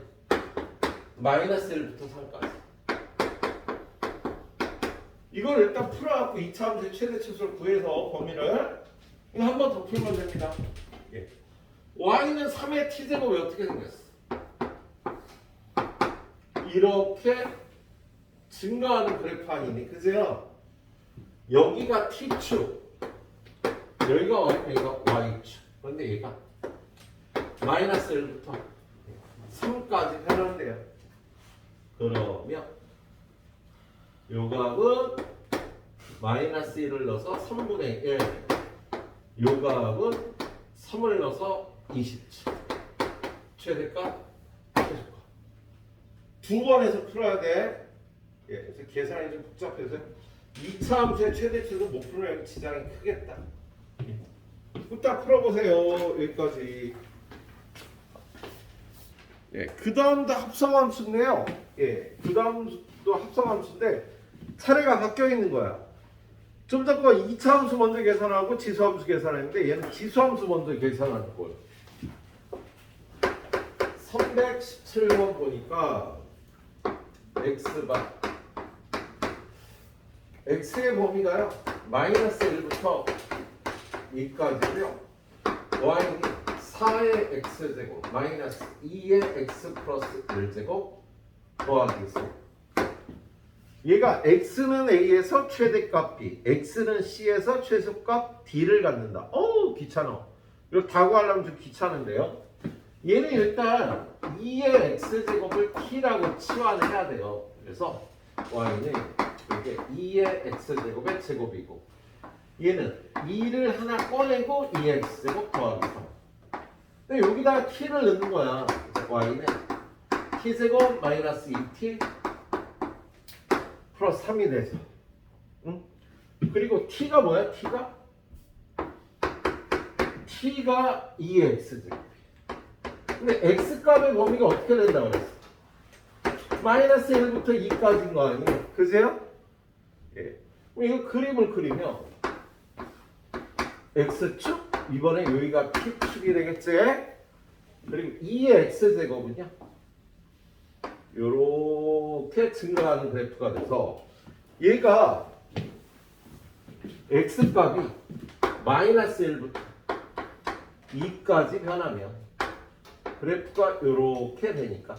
마이너스 1부터 3까지. 이걸 일단 풀어갖고 2차 함수의 최대 최소를 구해서 범위를 이거 한 번 더 풀면 됩니다. y는 3의 t제곱이 어떻게 생겼어? 이렇게 증가하는 그래프 아니니? 그죠? 여기가 t축, 여기가 y면 여기가 y축. 그런데 얘가 마이너스 1부터 3까지 변한대요. 그러면 요 값은 마이너스 1을 넣어서 3분의 1 요 값은 3을 넣어서 27. 최대값, 최소값. 두 번에서 풀어야 돼. 예, 그래서 계산이 좀 복잡해서 2차 함수의 최대 최소 못 풀면 지장이 크겠다. 딱 풀어보세요. 여기까지. 예, 그 다음도 합성함수인데요. 예, 그 다음도 합성함수인데 차례가 바뀌어 있는 거야. 좀 전에 2차 함수 먼저 계산하고 지수함수 계산했는데 얘는 지수함수 먼저 계산하는 거예요. 317번 보니까 x바 x의 범위가요 마이너스 1부터 2까지고요 y는 4의 x제곱 마이너스 2의 x 플러스 1제곱 더하기 4. 얘가 x는 a에서 최대값 b, x는 c에서 최소값 d를 갖는다. 어우 귀찮아. 이거 다 구하려면 좀 귀찮은데요. 얘는 일단 2의 x제곱을 t라고 치환을 해야 돼요. 그래서 y는 이게 2의 x제곱의 제곱이고 얘는 2를 하나 꺼내고 2의 x제곱 더하기 3. 근데 여기다가 t를 넣는 거야. y는 t제곱 마이너스 2t 플러스 3이 되죠. 응? 그리고 t가 뭐야? t가 2의 x제곱. 근데 x값의 범위가 어떻게 된다고 그랬어? 마이너스 1부터 2까지인 거 아니에요? 그세요? 예. 이거 그림을 그리면 x축, 이번에 여기가 t축이 되겠지? 그리고 2의 x제곱은요? 요렇게 증가하는 그래프가 돼서 얘가 x값이 마이너스 1부터 2까지 변하면 그래프가 요렇게 되니까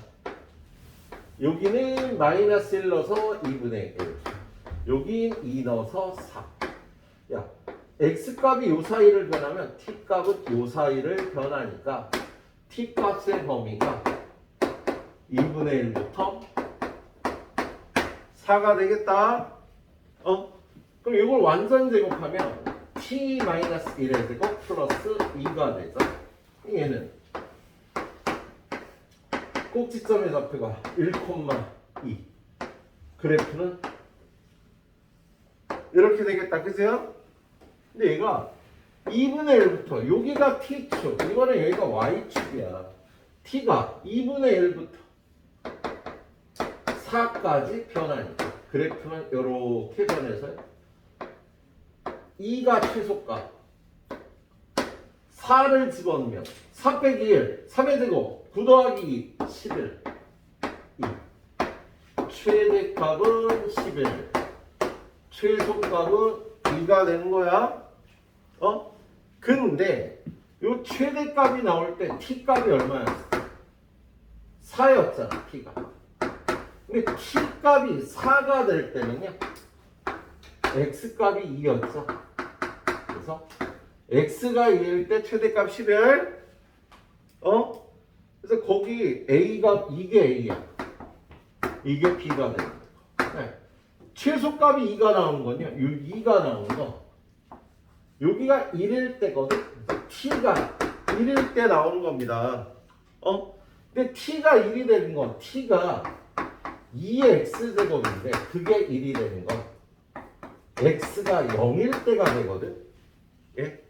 여기는 마이너스 1 넣어서 2분의 1 여긴 2 넣어서 4. 야, x값이 요 사이를 변하면 t값은 요 사이를 변하니까 t값의 범위가 2분의 1부터 4가 되겠다. 그럼 이걸 완전 제곱하면 t-1의 제곱 플러스 2가 되죠. 얘는 꼭지점의 좌표가 1,2. 그래프는 이렇게 되겠다. 그죠? 근데 얘가 2분의 1부터 여기가 t축, 이거는 여기가 y축이야. t가 2분의 1부터 4까지 변하니까 그래프는 이렇게 변해서 2가 최소값 4를 집어넣으면 4 빼기 1 3의 제곱 9 더하기 11 2 최대값은 11 최소값은 2가 되는 거야. 근데 요 최대값이 나올 때 t값이 얼마였어? 4였잖아 t가. 근데 t값이 4가 될 때는요 x값이 2였죠. 그래서 x가 2일 때 최대값 11 그래서 거기 a가 이게 a야. 이게 b가 되는 거야. 네. 최소값이 2가 나오는 거냐? 2가 나오는 거. 여기가 1일 때거든. t가 1일 때 나오는 겁니다. 근데 t가 1이 되는 건 t가 2의 x제곱인데 그게 1이 되는 건 x가 0일 때가 되거든. 예?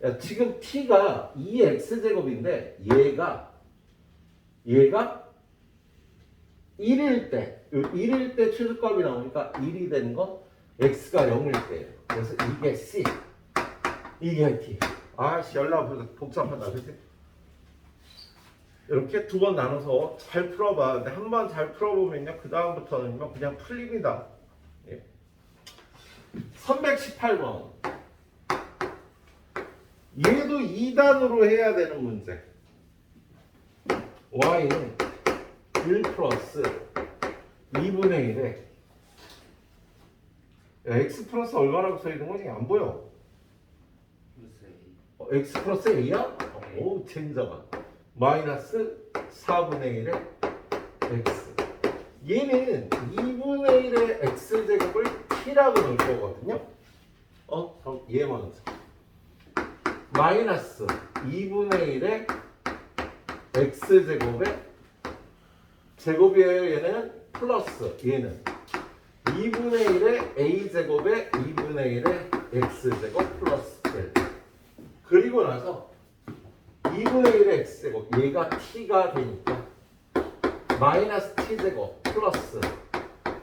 야, 지금 t가 2의 x제곱인데 얘가 1일 때 최소값이 나오니까 1이 되는 건 x가 0일 때예요. 그래서 이게 c 이게 t. 아씨 연락 복잡하다. 그치? 이렇게 두 번 나눠서 잘 풀어봐. 근데 한 번 잘 풀어보면요 그 다음부터는 그냥 풀립니다. 예. 318번. 얘도 2단으로 해야 되는 문제. y는 1 플러스 2분의 1에 x 플러스 얼마라고 써있는 거지? 안 보여. x 플러스 a야? 오 젠장한. 마이너스 4분의 1의 x. 얘는 2분의 1의 x제곱을 t라고 넣을 거거든요. 그럼 얘 먼저. 마이너스 2분의 1의 x제곱의 제곱이에요. 얘는 플러스 얘는 2분의 1의 a제곱의 2분의 1의 x제곱 플러스 1. 그리고 나서 2분의 1의 x제곱 얘가 t가 되니까 마이너스 t제곱 플러스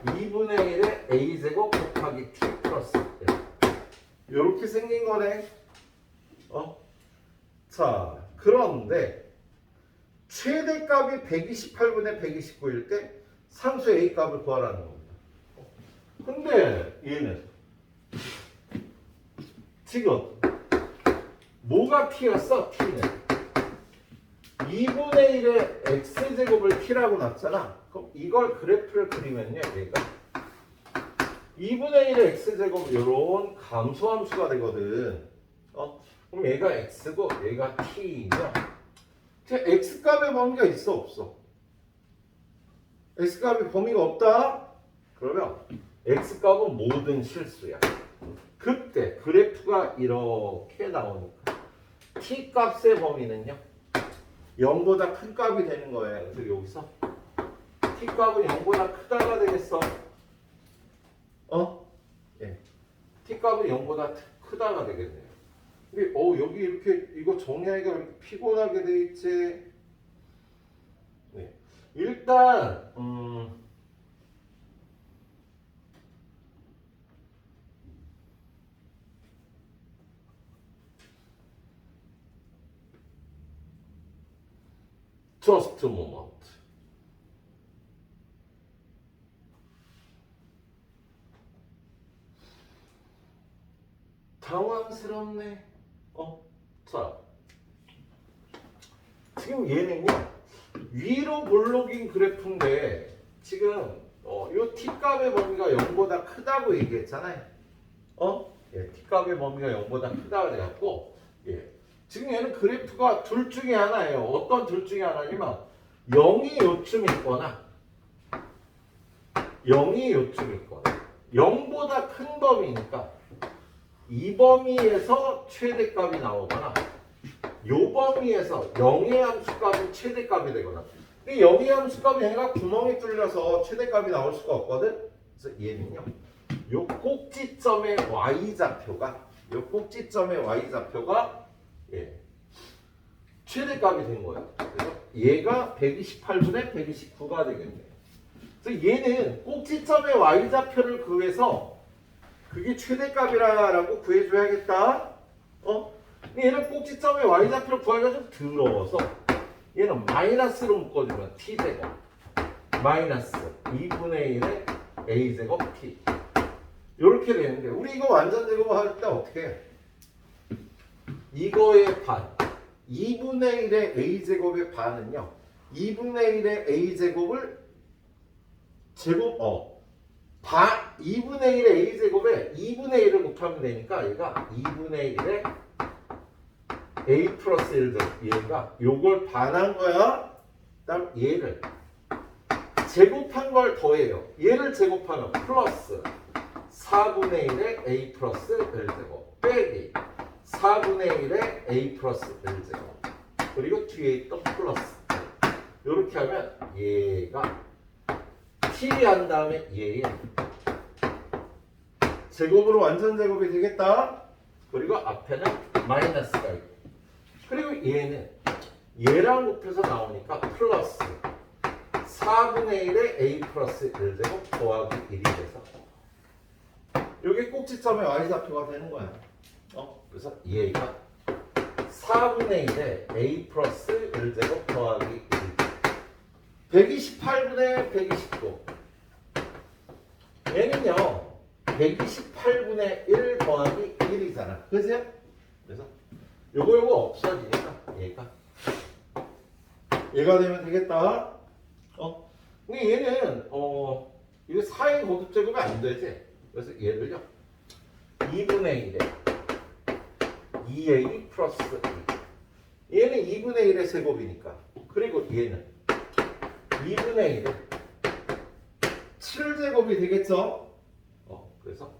2분의 1의 a제곱 곱하기 t 플러스 1. 이렇게 생긴 거네. 자, 그런데 최대값이 128분의 129일 때 상수 A 값을 구하라는 겁니다. 근데 얘는 지금 뭐가 t였어? t는 2분의 1의 x제곱을 t라고 놨잖아. 그럼 이걸 그래프를 그리면요, 얘가 2분의 1의 x제곱 이런 감소함수가 되거든. 그럼 얘가 x고 얘가 t이면 x값의 범위가 있어 없어? x값의 범위가 없다? 그러면 x값은 모든 실수야. 그때 그래프가 이렇게 나오니까 t값의 범위는요 0보다 큰 값이 되는 거예요. 그래서 여기서 t값은 0보다 크다가 되겠어. 예. t값은 0보다 크다가 되겠네요. 근데 여기 이렇게 이거 정리하기가 이렇게 피곤하게 돼 있지. 네. 일단 just a moment. 당황스럽네. 자, 지금 얘는요 위로 볼록인 그래프인데 지금 요 t값의 범위가 0보다 크다고 얘기했잖아요. 예, t값의 범위가 0보다 크다고 해갖고 예. 지금 얘는 그래프가 둘 중에 하나예요. 어떤 둘 중에 하나냐면 0이 요쯤 있거나 0이 요쯤 있거나 0보다 큰 범위니까 이 범위에서 최대값이 나오거나 요 범위에서 0의 함수값이 최대값이 되거나. 근데 0의 함수값이 얘가 구멍이 뚫려서 최대값이 나올 수가 없거든. 그래서 얘는요 요 꼭지점의 y좌표가 예, 최대값이 된 거예요. 그래서 얘가 128분의 129가 되겠네요. 그래서 얘는 꼭지점의 y좌표를 구해서 그게 최대값이라고 구해줘야겠다. 얘는 꼭지점의 y좌표를 구하기가 좀 더러워서 얘는 마이너스로 묶어주면 t제곱 마이너스 2분의 1의 a제곱 t 이렇게 되는데 우리 이거 완전 제곱 할 때 어떻게 해? 이거의 반 2분의 1의 a제곱의 반은요 2분의 1의 a제곱을 제곱 2분의 1의 a제곱에 2분의 1을 곱하면 되니까 얘가 2분의 1의 a 플러스 1제곱 얘가 요걸 반한 거야. 그다음 얘를 제곱한 걸 더해요. 얘를 제곱하면 플러스 4분의 1의 a 플러스 1제곱 빼기 4분의 1의 a 플러스 1제곱 그리고 뒤에 있던 플러스 이렇게 하면 얘가 t 한 다음에 얘의 제곱으로 완전 제곱이 되겠다. 그리고 앞에는 마이너스가 있고 그리고 얘는 얘랑 곱해서 나오니까 플러스 4분의 1의 a 플러스 1제곱 더하기 1이 돼서 이게 꼭지점의 y좌표가 되는 거야. 그래서 얘가 4분의 1의 a 플러스 1제곱 더하기 1 128분의 129 얘는요 128분의 1 더하기 1이잖아. 그죠? 그래서 요거 없어지니까 얘가 되면 되겠다. 근데 얘는 이거 4의 거듭제곱이 안 되지. 그래서 얘를요 2분의 1에 2a 플러스 2 얘는 2분의 1의 제곱이니까 그리고 얘는 2분의 1에 7제곱이 되겠죠. 그래서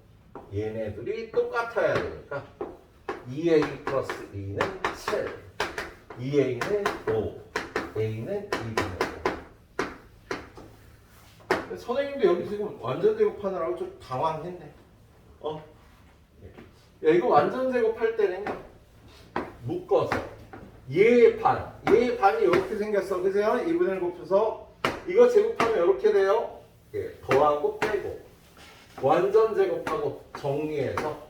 얘네들이 똑같아야 되니까 2a 플러스 a는 7, 2a는 5, a는 2분의 5. 선생님도 여기 지금 완전 제곱하느라고 좀 당황했네. 야, 이거 완전 제곱할 때는요, 묶어서 얘의 반이 이렇게 생겼어, 그죠? 2분의 1 곱해서 이거 제곱하면 이렇게 돼요. 예, 더하고 빼고 완전 제곱하고 정리해서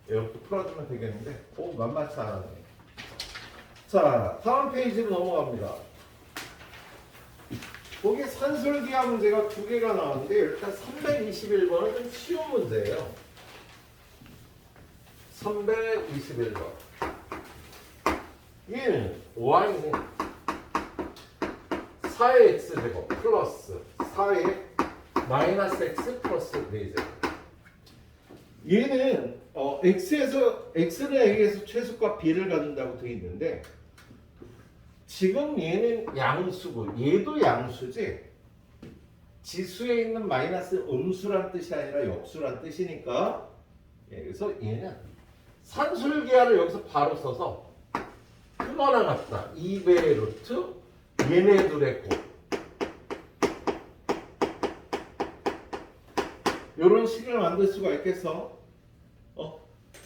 이렇게 풀어주면 되겠는데, 만만치 않았네. 자, 다음 페이지로 넘어갑니다. 거기 산술기하 문제가 2개가 나왔는데 일단 321번은 좀 쉬운 문제예요. 321번. 얘는 y는 4의 x제곱 플러스 4의 마이너스 x 플러스 4제곱. 얘는 x는 a에서 최소값 b를 갖는다고 되어 있는데 지금 얘는 양수고 얘도 양수지, 지수에 있는 마이너스 음수란 뜻이 아니라 역수란 뜻이니까, 그래서 얘는 산술기하를 여기서 바로 써서 크거나 같다 2배의 루트 얘네 둘의 곱, 이런 식을 만들 수가 있겠어.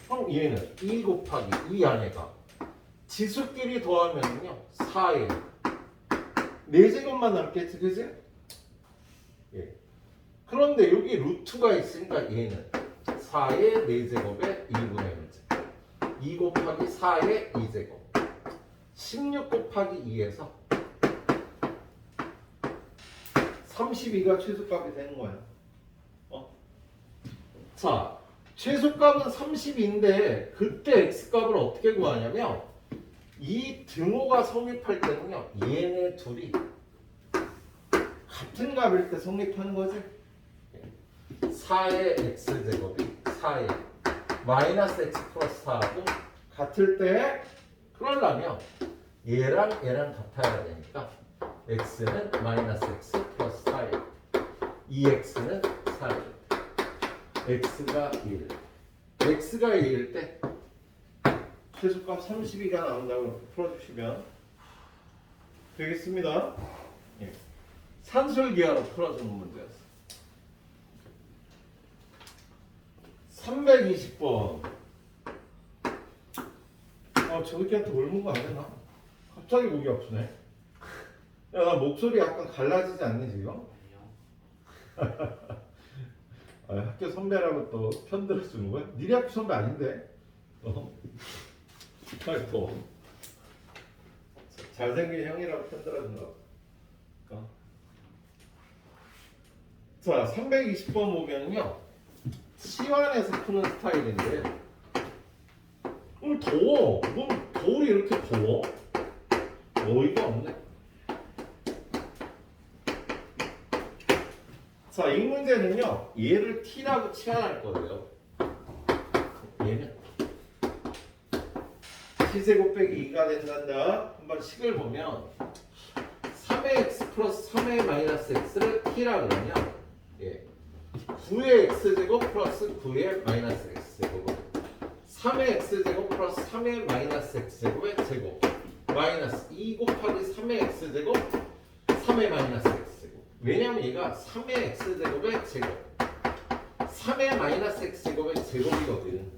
그럼 얘는 2 곱하기 이 안에가 지수끼리 더하면요 4에 4제곱만 남겠지, 그지? 예. 그런데 여기 루트가 있으니까 얘는 4의 4제곱에 2분의 1제곱, 2 곱하기 4의 2제곱, 16 곱하기 2에서 32가 최소값이 되는 거야. 자, 최소값은 32인데 그때 x값을 어떻게 구하냐면 이 등호가 성립할 때는요 얘네 둘이 같은 값일 때 성립하는 거지. 4의 x제곱이 4의 마이너스 x 플러스 4하고 같을 때, 그러려면 얘랑 같아야 되니까 x는 마이너스 x 플러스 4에 2x는 4에 x가 1, x가 1일 때 최소값 32가 나온다고 이렇게 풀어주시면 되겠습니다. 예. 산술기하로 풀어주는 문제였어. 320번. 저 새끼한테 올문거 안 되나? 갑자기 목이 아프네. 야, 나 목소리 약간 갈라지지 않니 지금? 학교 선배라고 또 편들어주는 거야? 니네 학교 선배 아닌데? 또 잘생긴 형이라고 편들어준 거. 자, 320번 보면요 치환해서 푸는 스타일인데 오늘 더워. 뭐 겨울이 이렇게 더워? 어이가 없네. 자, 이 문제는요 얘를 t라고 치환할 거예요. 얘는 t제곱 빼기 2가 된단다. 한번 식을 보면 3의 x 플러스 3의 마이너스 x를 t라 그러면 9의 x제곱 플러스 9의 마이너스 x제곱 3의 x제곱 플러스 3의 마이너스 x제곱의 제곱 마이너스 2 곱하기 3의 x제곱 3의 마이너스 x제곱. 왜냐면 얘가 3의 x제곱의 제곱 3의 마이너스 x제곱의 제곱이거든.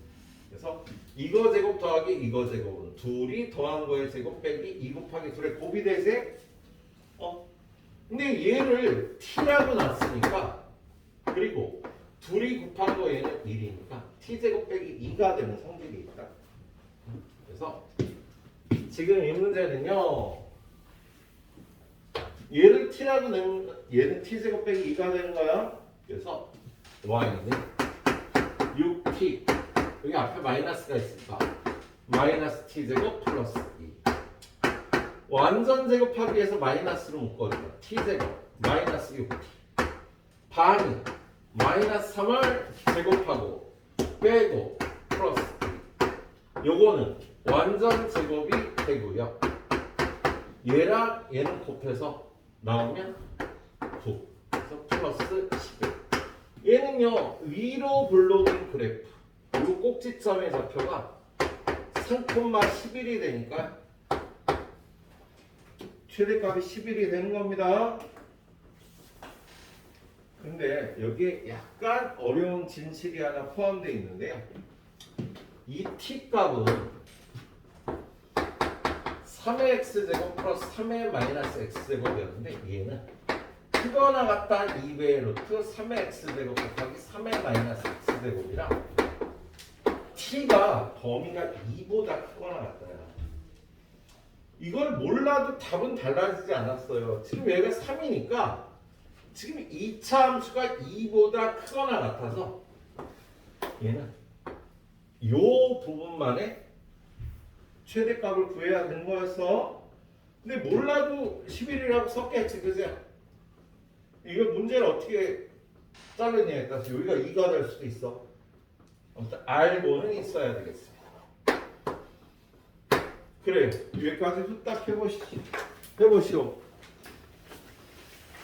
그래서 이거 제곱 더하기 이거 제곱은 둘이 더한 거의 제곱 빼기 2 곱하기 둘의 곱이 되지? 근데 얘를 t라고 놨으니까, 그리고 둘이 곱한 거 얘는 1이니까 t제곱 빼기 2가 되는 성질이 있다. 그래서 지금 이 문제는요 얘를 t라고 내면 얘는 t제곱 빼기 2가 되는 거야. 그래서 y는 6t, 여기 앞에 마이너스가 있으니까 마이너스 t제곱 플러스 2. 완전 제곱하기 위해서 마이너스로 묶거든요. t제곱 마이너스 6t 반이 마이너스 3을 제곱하고 빼고 플러스 2. 요거는 완전 제곱이 되고요. 얘랑 얘는 곱해서 나오면 9. 그래서 플러스 11. 얘는요 위로 블록인 그래프, 그리고 꼭지점의 좌표가 3,11이 되니까 최대값이 11이 되는 겁니다. 근데 여기에 약간 어려운 진실이 하나 포함되어 있는데요. 이 t값은 3의 x제곱 플러스 3의 마이너스 x제곱이었는데 얘는 크거나 같다 2배의 루트 3의 x제곱 곱하기 3의 마이너스 x제곱이라 t가 범위가 2보다 크거나 같다요. 이걸 몰라도 답은 달라지지 않았어요. 지금 얘가 3이니까 지금 2차 함수가 2보다 크거나 같아서 얘는 이 부분만의 최대값을 구해야 되는 거였어. 근데 몰라도 11이라고 썼겠지, 그죠? 이거 문제를 어떻게 자르냐에 따라서 여기가 2가 될 수도 있어. 아무튼 알고는 있어야 되겠습니다. 그래요. 여기까지 후딱 해보시오.